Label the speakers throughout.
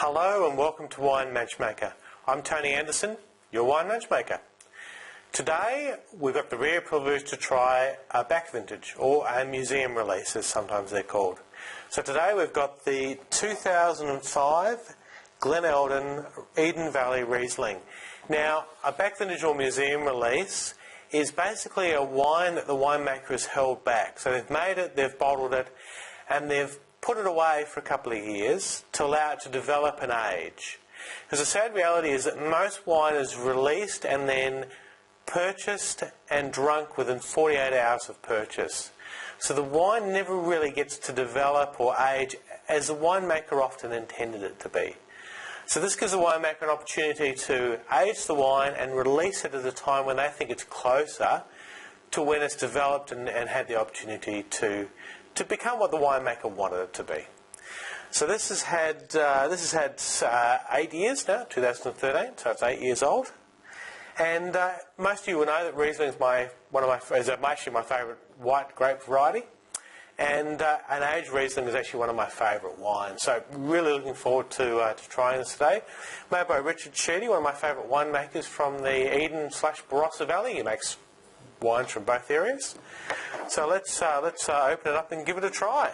Speaker 1: Hello and welcome to Wine Matchmaker. I'm Tony Anderson, your wine matchmaker. Today we've got the rare privilege to try a back vintage, or a museum release as sometimes they're called. So today we've got the 2005 Glen Eldon Eden Valley Riesling. Now, a back vintage or museum release is basically a wine that the winemaker has held back. So they've made it, they've bottled it, and they've put it away for a couple of years to allow it to develop and age. Because the sad reality is that most wine is released and then purchased and drunk within 48 hours of purchase. So the wine never really gets to develop or age as the winemaker often intended it to be. So this gives the winemaker an opportunity to age the wine and release it at a time when they think it's closer to when it's developed and had the opportunity to become what the winemaker wanted it to be. So this has had 8 years now, 2013, so it's 8 years old. And most of you will know that Riesling is actually my favourite white grape variety, and an aged Riesling is actually one of my favourite wines. So really looking forward to trying this today. Made by Richard Sheedy, one of my favourite winemakers from the Eden/Barossa Valley. He makes wines from both areas. So let's open it up and give it a try.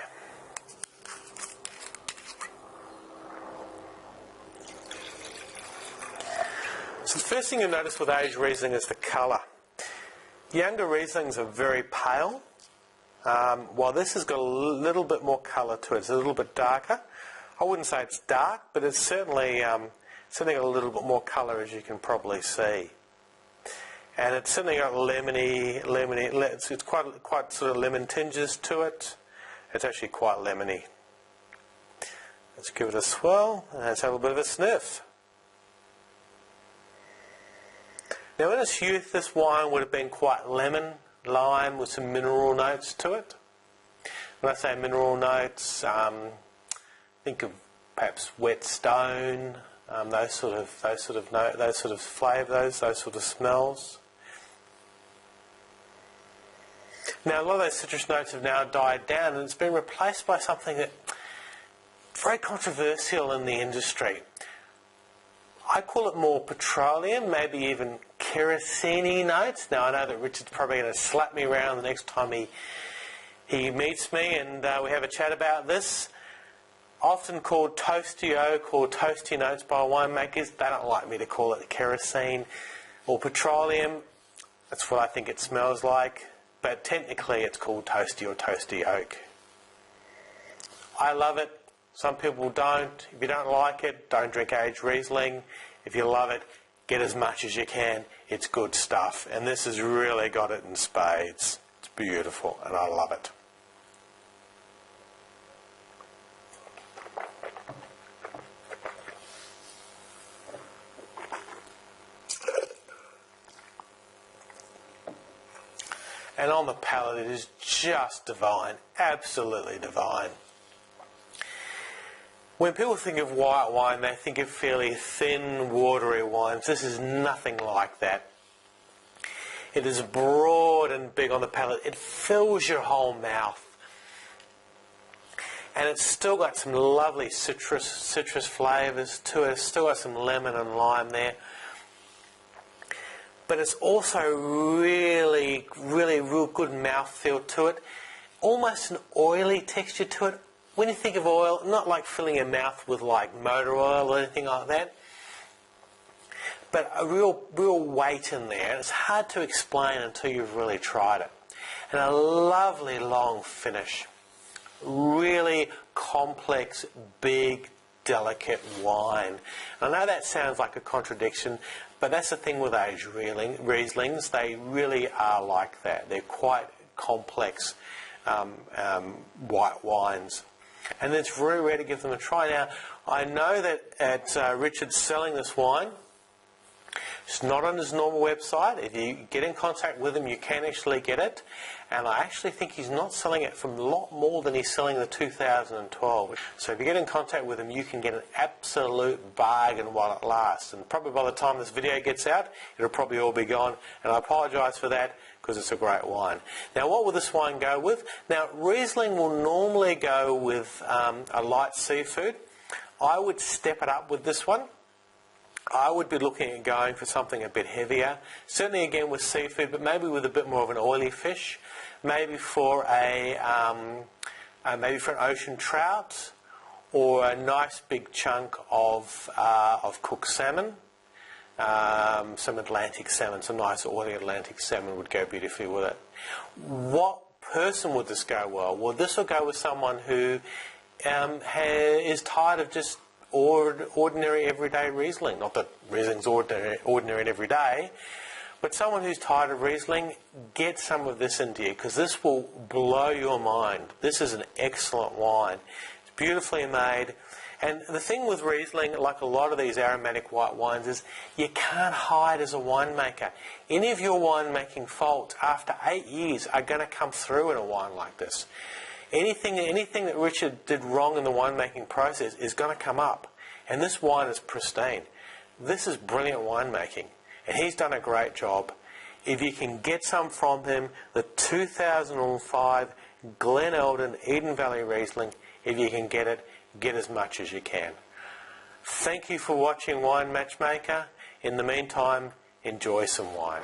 Speaker 1: So the first thing you'll notice with aged Riesling is the colour. Younger Rieslings are very pale, while this has got a little bit more colour to it. It's a little bit darker. I wouldn't say it's dark, but it's certainly got a little bit more colour, as you can probably see. And it's certainly got lemony, it's quite sort of lemon tinges to it. It's actually quite lemony. Let's give it a swirl and let's have a bit of a sniff. Now in its youth, this wine would have been quite lemon, lime with some mineral notes to it. When I say mineral notes, think of perhaps wet stone, those sort of flavours, those sort of smells. Now a lot of those citrus notes have now died down and it's been replaced by something that's very controversial in the industry. I call it more petroleum, maybe even kerosene notes. Now I know that Richard's probably going to slap me around the next time he meets me and we have a chat about this. Often called toasty oak or toasty notes by winemakers. They don't like me to call it kerosene or petroleum. That's what I think it smells like. But technically it's called toasty or toasty oak. I love it. Some people don't. If you don't like it, don't drink aged Riesling. If you love it, get as much as you can. It's good stuff. And this has really got it in spades. It's beautiful and I love it. And on the palate, it is just divine, absolutely divine. When people think of white wine, they think of fairly thin, watery wines. This is nothing like that. It is broad and big on the palate. It fills your whole mouth. And it's still got some lovely citrus flavours to it. It's still got some lemon and lime there. But it's also really real good mouthfeel to it. Almost an oily texture to it. When you think of oil, not like filling your mouth with like motor oil or anything like that, but a real weight in there. And it's hard to explain until you've really tried it. And a lovely long finish. Really complex, big, delicate wine. I know that sounds like a contradiction, but that's the thing with aged Rieslings. They really are like that. They're quite complex white wines. And it's very rare to give them a try. Now, I know that Richard's selling this wine. It's not on his normal website. If you get in contact with him, you can actually get it. And I actually think he's not selling it for a lot more than he's selling the 2012. So if you get in contact with him, you can get an absolute bargain while it lasts. And probably by the time this video gets out, it'll probably all be gone. And I apologise for that because it's a great wine. Now, what will this wine go with? Now, Riesling will normally go with a light seafood. I would step it up with this one. I would be looking at going for something a bit heavier, certainly again with seafood, but maybe with a bit more of an oily fish, maybe for an ocean trout, or a nice big chunk of cooked salmon. Some Atlantic salmon, some nice oily Atlantic salmon would go beautifully with it. What person would this go well? Well, this will go with someone who is tired of just ordinary everyday Riesling. Not that Riesling's ordinary and everyday, but someone who's tired of Riesling, get some of this into you, because this will blow your mind. This is an excellent wine. It's beautifully made. And the thing with Riesling, like a lot of these aromatic white wines, is you can't hide as a winemaker. Any of your winemaking faults after 8 years are going to come through in a wine like this. Anything that Richard did wrong in the winemaking process is going to come up. And this wine is pristine. This is brilliant winemaking. And he's done a great job. If you can get some from him, the 2005 Glen Eldon Eden Valley Riesling, if you can get it, get as much as you can. Thank you for watching Wine Matchmaker. In the meantime, enjoy some wine.